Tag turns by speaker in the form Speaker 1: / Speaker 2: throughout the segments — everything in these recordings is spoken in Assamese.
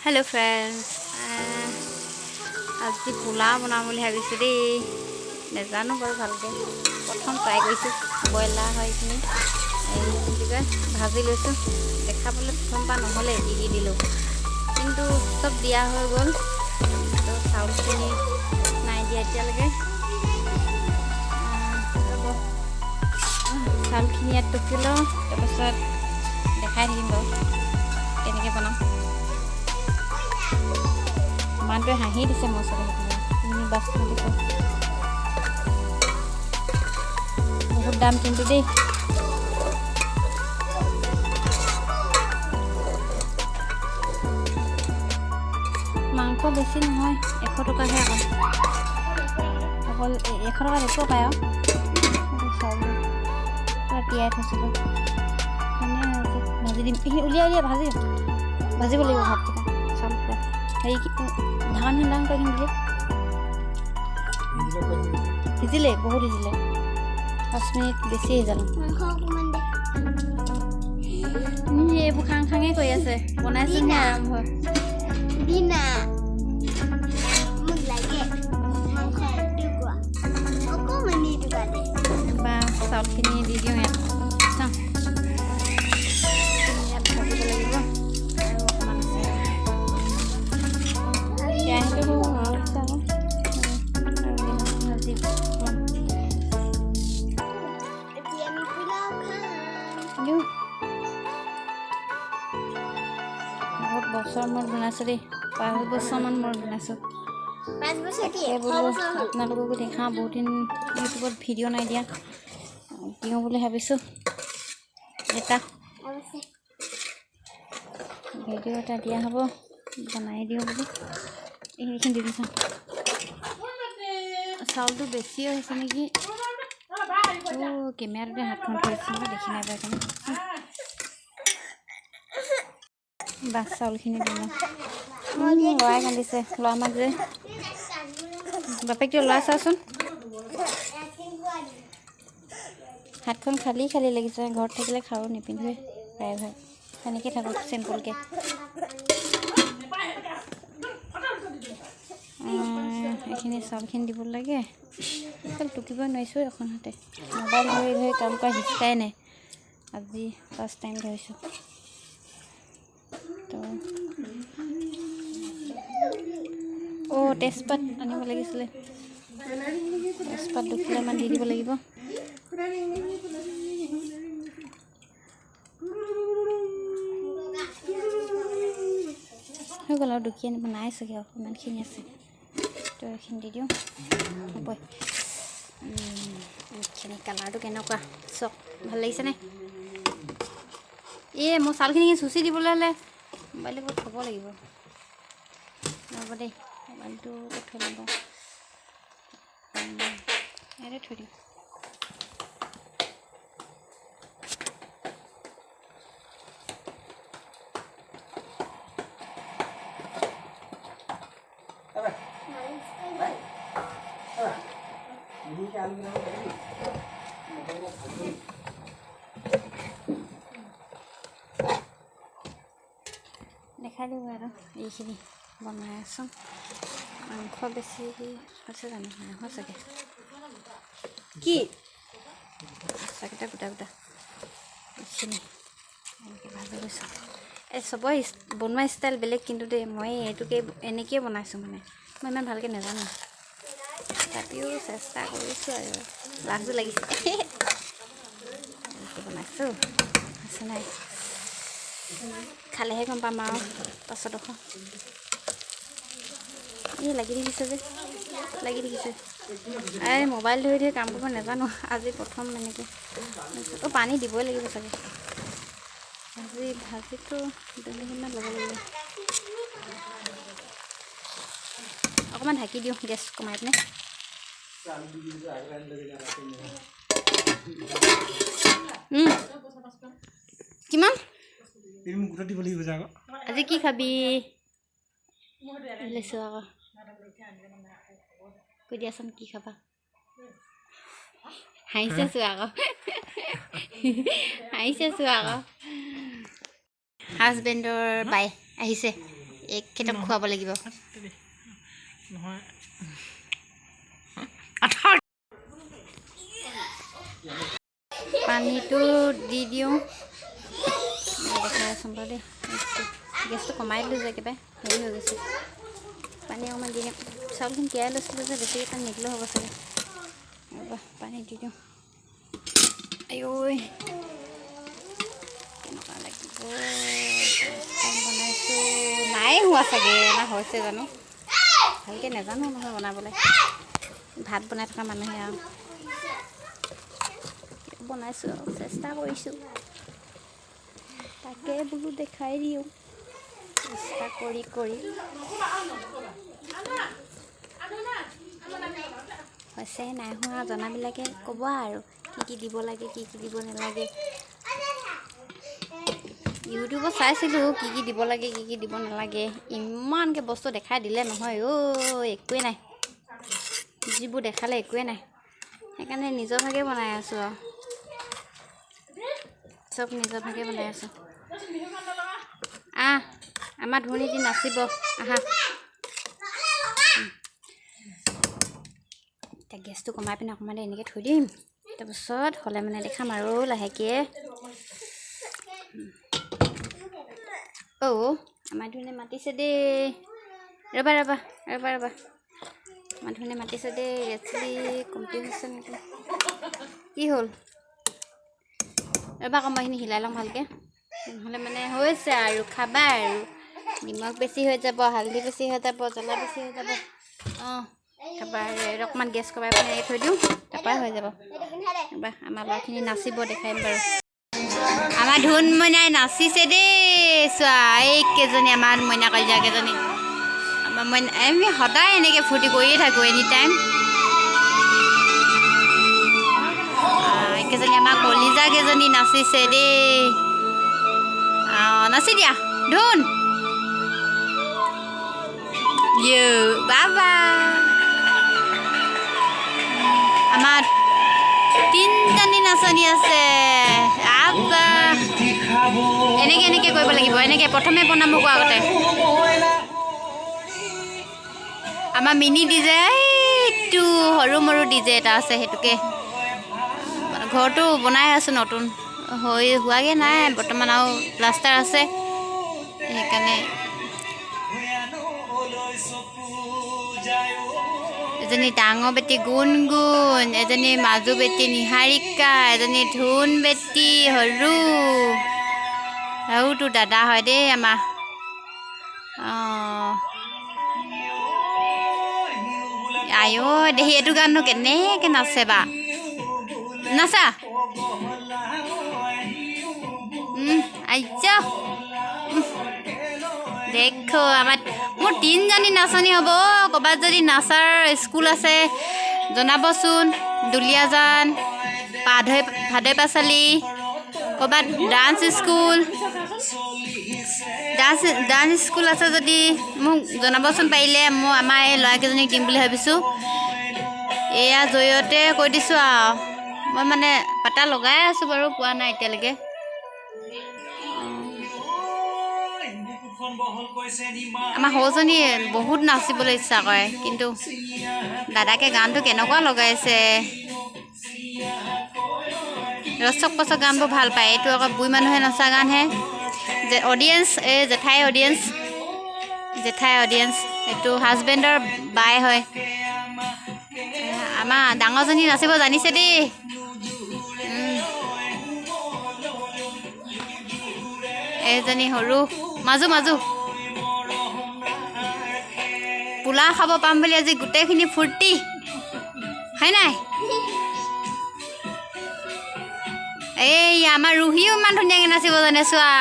Speaker 1: हेलो फ्रेंड्स आज पोला बनाम বুলি ভাবিছো দেই নেজানো বাৰু ভালকে প্ৰথম ট্ৰাই কৰিছো বইলাৰ হয় কিনি এই ভাজি লৈছো দেখাবলৈ প্ৰথমবাৰ নহলে দি দিলো কিন্তু সব দিয়া হৈ গল তো চাউলখিনি নাই দিয়া এতিয়ালৈকে চাউলখিনি ইয়াত টুকি লওঁ তাৰপিছত দেখাই থাকিম বাৰু কেনেকৈ বনাম মানুহে হাঁহি দিছে মোৰ ওচৰত তুমি বাচমতি বহুত দাম কিন্তু দেই মাংস বেছি নহয় 100 টকাহে অকল 100 টকা দেখো পায় চাউল তিয়াই থৈছিলোঁ ভাজি দিম উলিয়াই ভাজিব লাগিব ভাতকেইটা চাউল হেৰি ধান কৰি কিনি সিজিলে বহুত সিজিলে 5 মিনিট বেছি সিজালো এইবোৰ খাঙে কৰি আছে বনাইছো নে আৰম্ভ
Speaker 2: দিনা মোক লাগে মাংস টুকুৰা অকমানি টুকুৰা দে
Speaker 1: বা চাউলখিনি দি দিওঁ ইয়াত চাওঁ ইয়াত ভাজিব লাগিব আৰু অকণমান কেৰাহীটো ভাজি
Speaker 2: এতিয়া আমি পোলাও খাম
Speaker 1: বহুত বছৰ মূৰত বনাইছোঁ দেই 5 বছৰমান মূৰত বনাইছোঁ
Speaker 2: 5 বছৰ কি
Speaker 1: বোলো আপোনালোককো দেখাওঁ বহুত দিন ইউটিউবত ভিডিঅ' নাই দিয়া দিওঁ বুলি ভাবিছোঁ এটা ভিডিঅ' এটা দিয়া হ'ব বনাই দিওঁ বুলি এইখিনি দি দিছোঁ চাউলটো বেছি হৈছে নেকি কেমেৰাতে হাতখন থৈছোঁ দেখি নাই পাই বাছ চাউলখিনি দিলোঁ ল'ৰাই কান্দিছে ল'ৰা মাক যে বাপেকটো ল'ৰা চাচোন হাতখন খালী লাগিছে ঘৰত থাকিলে খাওঁ নিপিন্ধে প্ৰায়ভাগ তেনেকৈ থাকোঁ চিম্পলকৈ এইখিনি চাউলখিনি দিব লাগে টুকিব নোৱাৰিছোঁ এখন হাতে মোবাইল ধৰি কাম কৰা শিকাই নাই আজি ফাৰ্ষ্ট টাইম ধৰিছোঁ তো তেজপাত আনিব লাগিছিলে তেজপাত 2 কিলোমান দি দিব লাগিব হৈ গ'ল আৰু দুখী আনিব নাই চাগে অকণমানখিনি আছে তো এইখিনি দি দিওঁ হ'ব এইখিনি কালাৰটো কেনেকুৱা চাওক ভাল লাগিছেনে মই চাউলখিনি চুচি দিবলৈ হ'লে মোবাইলটো ক'ত থ'ব লাগিব হ'ব দেই মোবাইলটো ক'ত থৈ ল'ব ইয়াতে থৈ দিওঁ দেখাই দিব আৰু এইখিনি বনাই আছোঁ মাংস বেছি হৈছে জানো মাংস চাগে কি চাগেটা গোটা এইখিনি এনেকৈ ভাজি লৈছোঁ এই চবৰে বনোৱা ষ্টাইল বেলেগ কিন্তু দেই মই এইটোকে এনেকৈয়ে বনাইছোঁ মানে মই ইমান ভালকৈ নাজানো তথাপিও চেষ্টা কৰিছোঁ আৰু লাজো লাগিছে এনেকৈ বনাইছোঁ আছে নাই খালেহে গম পাম আৰু পাছত লাগি থাকিছে এই মোবাইল ধৰি কাম কৰিব নাজানো আজি প্ৰথম এনেকৈ পানী দিবই লাগিব চাগে ভাজিটো 2 মিনিটমান ল'ব লাগিব অকণমান ঢাকি দিওঁ গেছ কমাই পিনে কিমান আজি কি খাবি লৈছোঁ আকৌ কৈ দিয়াচোন কি খাবা হাঁহিছে আকৌ হাজবেণ্ডৰ বাই আহিছে একেটা খুৱাব লাগিব
Speaker 3: নহয়
Speaker 1: পানীটো দি দিওঁ দেখাই আছোঁ বাৰু দেই গেছটো কমাই দিলোঁ যে একেবাৰে হেৰি হৈ গৈছে পানী অকণমান দি দিওঁ চাউলখিনি তিয়াই লৈছিলোঁ যে বেছিকৈ পানী নিদিলেও হ'ব চাগে পানী দি দিওঁ আইঐ কেনেকুৱা লাগিব বনাইছোঁ নাই হোৱা চাগে না হৈছে জানো ভালকৈ নাজানো নহয় বনাবলৈ ভাত বনাই থকা মানুহে আৰু বনাইছোঁ আৰু চেষ্টা কৰিছোঁ তাকে বোলো দেখাই দিওঁ চেষ্টা কৰি হৈছে নাই হোৱা জনাবিলাকে ক'ব আৰু কি দিব লাগে কি দিব নালাগে ইউটিউবত চাইছিলোঁ কি দিব লাগে কি দিব নালাগে ইমানকৈ বস্তু দেখাই দিলে নহয় একোৱেই নাই যিবোৰ দেখালে একোৱেই নাই সেইকাৰণে নিজৰ ভাগে বনাই আছোঁ আৰু চব নিজৰ ভাগে বনাই আছোঁ আমাৰ ধুনীতি নাচিব আহা এতিয়া গেছটো কমাই পিনে অকণমান এনেকৈ থৈ দিম তাৰপিছত হ'লে মানে দেখাম আৰু লাহেকৈ আমাৰ ধুনীয়া মাতিছে দেই ৰ'বা আমাৰ ধুনীয়া মাতিছে দেই ৰেচিপি কমপ্লিট হৈছে নেকি কি হ'ল ৰ'বা আকৌ মই এইখিনি হিলাই ল'ম ভালকৈ নহ'লে মানে হৈছে আৰু খাবা আৰু নিমখ বেছি হৈ যাব হালধি বেছি হৈ যাব জ্বলা বেছি হৈ যাব তাৰপৰা অকণমান গেছ কমাই পিনে থৈ দিওঁ তাৰপৰা হৈ যাব ৰ'বা আমাৰ ল'ৰাখিনি নাচিব দেখাইম বাৰু আমাৰ ধুন মইনাই নাচিছে দেই চোৱা এইকেইজনী আমাৰ মইনা কলিজাকেইজনী আমাৰ মইনা আমি সদায় এনেকৈ ফূৰ্তি কৰিয়ে থাকোঁ এনি টাইম এইকেইজনী আমাৰ কলিজাকেইজনী নাচিছে দেই নাচি দিয়া ধুন বাবা আমাৰ তিনিজনী নাচনি আছে এনেকৈ কৰিব লাগিব এনেকৈ প্ৰথমে বনাব কোৱা আগতে আমাৰ মিনি ডিজে এইটো সৰু মৰু ডিজে এটা আছে সেইটোকে ঘৰটো বনাই আছোঁ নতুন হোৱাগৈ নাই বৰ্তমান আৰু প্লাষ্টাৰ আছে সেইকাৰণে এজনী ডাঙৰ বেটী গুণগুণ এজনী মাজু বেটী নিহাৰিকা এজনী ধুন বেটী সৰুটো দাদা হয় দেই আমাৰ আইঅ দেহি এইটো গাননো কেনেকৈ নাচে বা নাচা আইজা দেখো আমাৰ মোৰ তিনিজনী নাচনী হ'ব ক'ৰবাত যদি নাচাৰ স্কুল আছে জনাবচোন দুলীয়াজান ভাদৈ পাচালি ক'ৰবাত ডান্স স্কুল আছে যদি মোক জনাবচোন পাৰিলে মই আমাৰ এই ল'ৰাকেইজনীক দিম বুলি ভাবিছোঁ এয়া জৰিয়তে কৈ দিছোঁ আৰু মই মানে পাতা লগাই আছোঁ বাৰু পোৱা নাই এতিয়ালৈকে আমাৰ সৰুজনী বহুত নাচিবলৈ ইচ্ছা কৰে কিন্তু দাদাকে গানটো কেনেকুৱা লগাইছে ৰচক পচক গানবোৰ ভাল পায় এইটো আকৌ বুঢ়ী মানুহে নচা গানহে অডিয়েঞ্চ এই জেঠাই অডিয়েঞ্চ এইটো হাজবেণ্ডৰ বাই হয় আমাৰ ডাঙৰজনী নাচিব জানিছে দেই এইজনী সৰু মাজু পোলাও খাব পাম বুলি আজি গোটেইখিনি ফূৰ্তি হয় নাই এই আমাৰ ৰুহিও ইমান ধুনীয়াকৈ নাচিব জানে চোৱা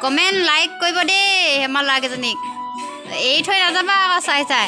Speaker 1: কমেণ্ট লাইক কৰিব দেই আমাৰ ল'ৰাকেইজনীক এৰি থৈ নাযাবা আকৌ চাই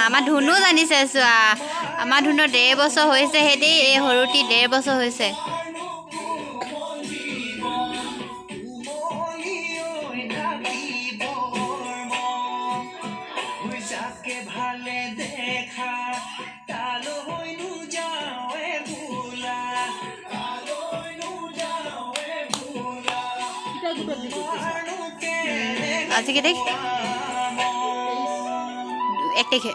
Speaker 1: আমাৰ ধুনু জানিছে চোৱা আমাৰ ধুনুৰ 1.5 বছৰ হৈছে সেই দেই এই সৰুটি 1.5 বছৰ হৈছে আজি কি তাৰিখ 1 তাৰিখে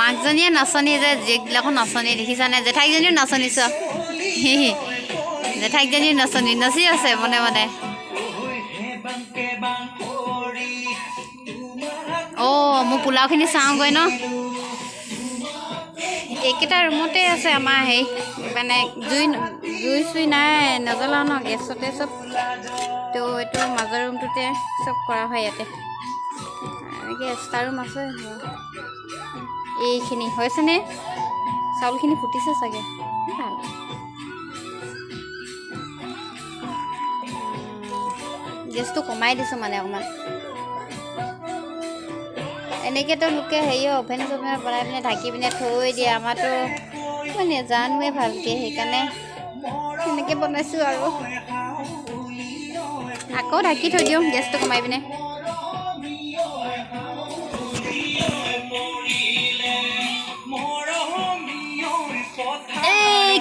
Speaker 1: মাকজনীয়ে নাচনী যে জীয়েকবিলাকো নাচনী দেখিছানে জেঠাইকজনীও নাচনী চোৱা জেঠাইকজনীও নাচনী নাচি আছে মনে মনে মোৰ পোলাওখিনি চাওঁগৈ ন এইকেইটা ৰুমতে আছে আমাৰ হেৰি মানে জুই চুই নাই নজ্বলাওঁ ন গেছতে চব তো এইটো মাজৰ ৰুমটোতে চব কৰা হয় ইয়াতে এনেকৈ এক্সট্ৰা ৰুম আছে এইখিনি হৈছেনে চাউলখিনি ফুটিছে চাগে ভাল গেছটো কমাই দিছোঁ মানে অকণমান এনেকৈতো লোকে হেৰি অভেন চভেন বনাই পিনে ঢাকি পিনে থৈ দিয়ে আমাৰতো মই নেজানোৱে ভালকৈ সেইকাৰণে সেনেকৈ বনাইছোঁ আৰু আকৌ ঢাকি থৈ দিওঁ গেছটো কমাই পিনে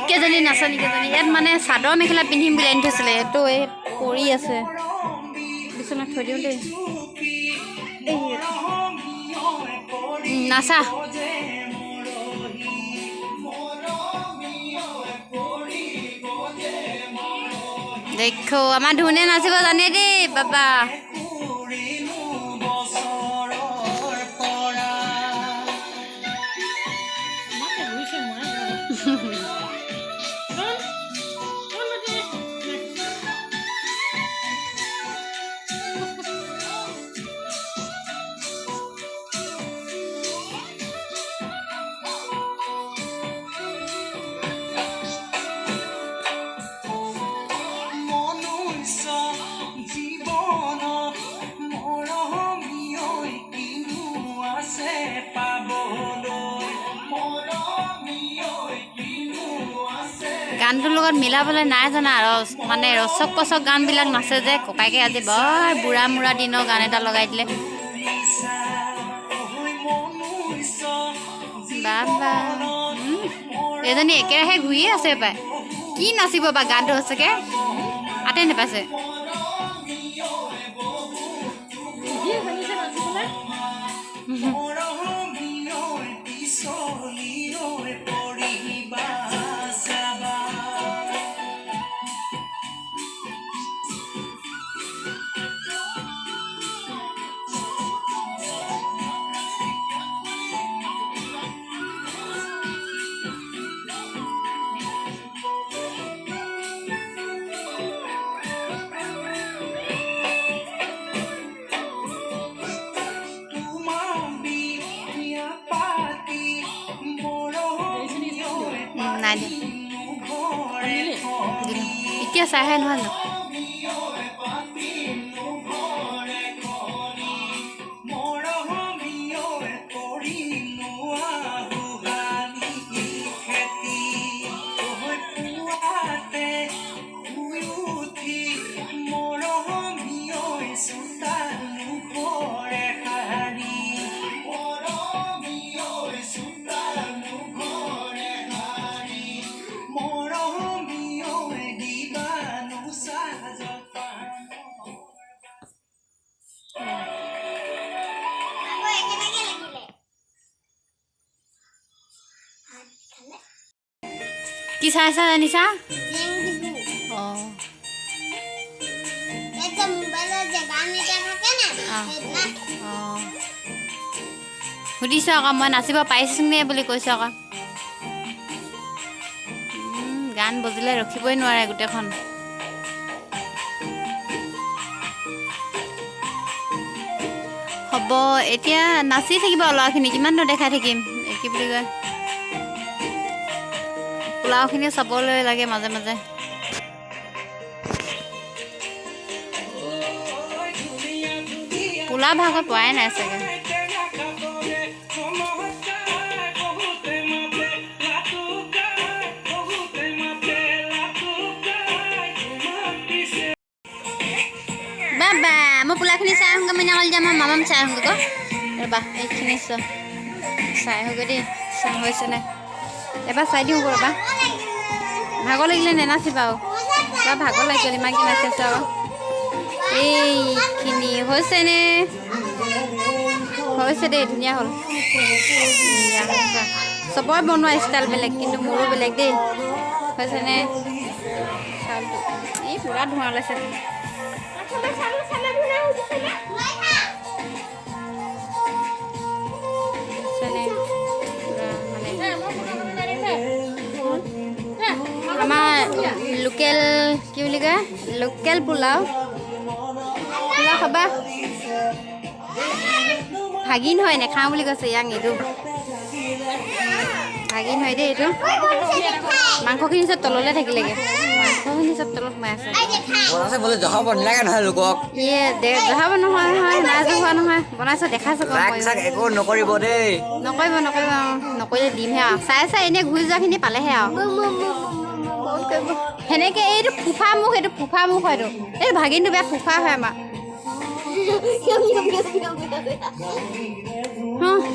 Speaker 1: কেইজনী নাচনী কেইজনী ইয়াত মানে চাদৰ মেখেলা পিন্ধিম বুলি আনি থৈছিলে এইটো এই পৰি আছে বিচনাত থৈ দিওঁ দেই নাচা দেখো আমাৰ ধুনে নাচিব জানে দেই বাবা গানটোৰ লগত মিলাবলৈ নাই জানা মানে ৰচক পচক গানবিলাক নাচে যে ককাইকে আজি বৰ বুঢ়া মুঢ়া দিনৰ গান এটা লগাই দিলে বাবা এজনী একেৰাহে ঘূৰিয়ে আছে পাই কি নাচিব বা গানটো সঁচাকৈ আঁতে নেপাইছে নাই এতিয়া চাহে নহয় ন কি চাই আছা জানিছা সুধিছোঁ আকৌ মই নাচিব পাৰিছোঁ নে বুলি কৈছোঁ আকৌ গান বজিলে ৰখিবই নোৱাৰে গোটেইখন হ'ব এতিয়া নাচি থাকিব ল'ৰাখিনি কিমাননো দেখাই থাকিম কি বুলি কয় পোলাওখিনি চাবলৈ লাগে মাজে মাজে পোলাও ভাগত পোৱাই নাই চাগে বাবা মই পোলাওখিনি চাই আহোঁগৈ মিনা কলি যাম মামাম চাই আহোঁগৈ ৰ'বা এইখিনি চাই হ'বগৈ দেই চাই হৈছে নাই এবাৰ চাই দিওঁ ৰ'বা ভাগৰ লাগিলে নেনাচিবা আৰু বা ভাগৰ লাগিলে ইমানকৈ নাচিছে আৰু এইখিনি হৈছেনে হৈছে দেই ধুনীয়া হ'ল চবৰে বনোৱা ষ্টাইল বেলেগ কিন্তু মোৰো বেলেগ দেই হৈছেনে চাউলটো এই পূৰা ধোঁৱা ওলাইছে আমাৰ লোকেল কি বুলি কয় লোকেল পোলাও খাবা ভাগিন হয় নেখাওঁ বুলি কৈছে ইয়াক এইটো ভাগিন হয় দেই এইটো মাংসখিনি চব তললৈ থাকিলেগৈ মাংসখিনি চব তলত সোমাই আছে জহাব নহয় নাই জহোৱা নহয় বনাইছ দেখাইছোঁ
Speaker 4: একো নকৰিব দেই
Speaker 1: নকৰিব নকৰিলে দিমহে আৰু চাই এনেই ঘূৰি যোৱাখিনি পালেহে আৰু সেনেকৈ এইটো ফুফা মুখ এইটো ফুফা মুখ হয়তো এইটো ভাগিনটো বেয়া ফুফা হয় আমাৰ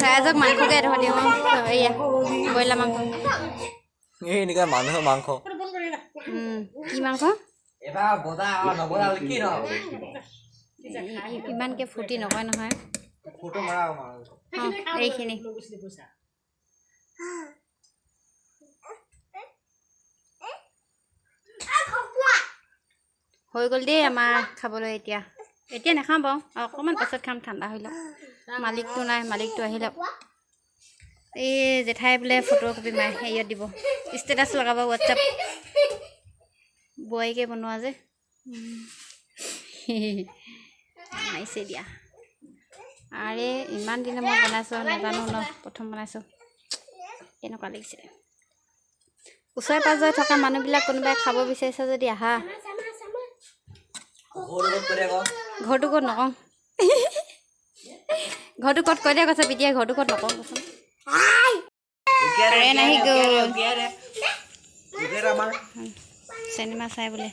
Speaker 1: ৰাইজক মাংসকে এডোখৰ দিওঁ এয়া ব্ৰইলাৰ মাংস
Speaker 4: এনেকুৱা মানুহৰ মাংস
Speaker 1: কি মাংস ইমানকৈ ফূৰ্তি নকয় নহয় এইখিনি হৈ গ'ল দেই আমাৰ খাবলৈ এতিয়া নাখাওঁ বাৰু অকণমান পাছত খাম ঠাণ্ডা হৈ লওক মালিকটো নাই মালিকটো আহি লওক এই জেঠাই বোলে ফটো কপি মাৰি হেৰিয়ত দিব ষ্টেটাছ লগাব হোৱাটছআপ বোৱাৰীকে বনোৱা যে মাৰিছে দিয়া আৰে ইমান দিনে মই বনাইছোঁ নাজানো ন প্ৰথম বনাইছোঁ কেনেকুৱা লাগিছে ওচৰে পাঁজৰে থকা মানুহবিলাক কোনোবাই খাব বিচাৰিছে যদি আহা ঘৰটো ক'ত নকওঁ ঘৰটো ক'ত কৈ দিয়া কৈছে পিতিয়াই ঘৰটো ক'ত নকওঁ কৈছোঁ আহি গ'ল চিনেমা চাই বোলে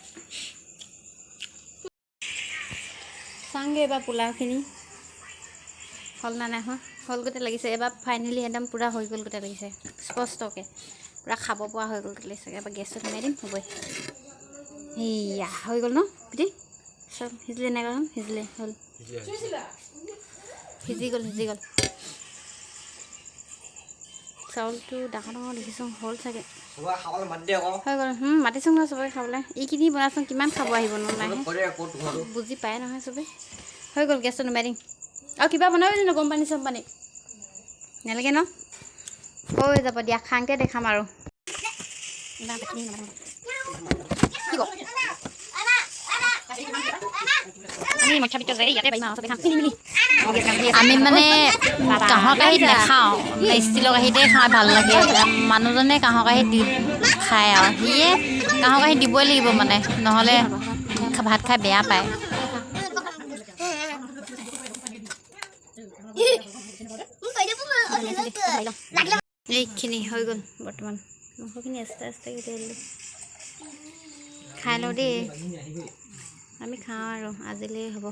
Speaker 1: চাওঁগৈ এবাৰ পোলাওখিনি হ'ল না নাই হোৱা হ'ল গোটেই লাগিছে এবাৰ ফাইনেলি একদম পূৰা হৈ গ'ল গোটেই লাগিছে স্পষ্টকৈ পূৰা খাব পৰা হৈ গ'ল গোটেই লাগিছে এবাৰ গেছটো সোমাই দিম হ'বই সেয়া হৈ গ'ল ন পিতি চব সিজিলে নাই কোৱাচোন সিজিলে হ'ল সিজি গ'ল চাউলটো ডাঙৰ দেখিছোঁ হ'ল চাগে হৈ গ'ল মাতিছোঁ নহয় চবকে খাবলৈ এইখিনি বনাইছোঁ কিমান খাব আহিব নাই বুজি পায় নহয় চবেই হৈ গ'ল গেছটো নুমাই দিম আৰু কিবা বনাবি জানো গৰম পানী চৰম পানী নালাগে ন হৈ যাব দিয়া খাংকৈ দেখাম আৰু
Speaker 5: আমি মানে কাঁহৰ কাঁহীত নাখাওঁ ষ্টীলৰ কাঁহীতে খাই ভাল লাগে মানুহজনে কাঁহৰ কাঁহীত দি খায় আৰু সিয়ে কাঁহৰ কাঁহীত দিবই লাগিব মানে নহ'লে ভাত খাই বেয়া পায়
Speaker 1: এইখিনি হৈ গ'ল বৰ্তমান মাংসখিনি আস্তে আস্তে খাই লওঁ দেই আমি খাওঁ আৰু আজিলৈ হ'ব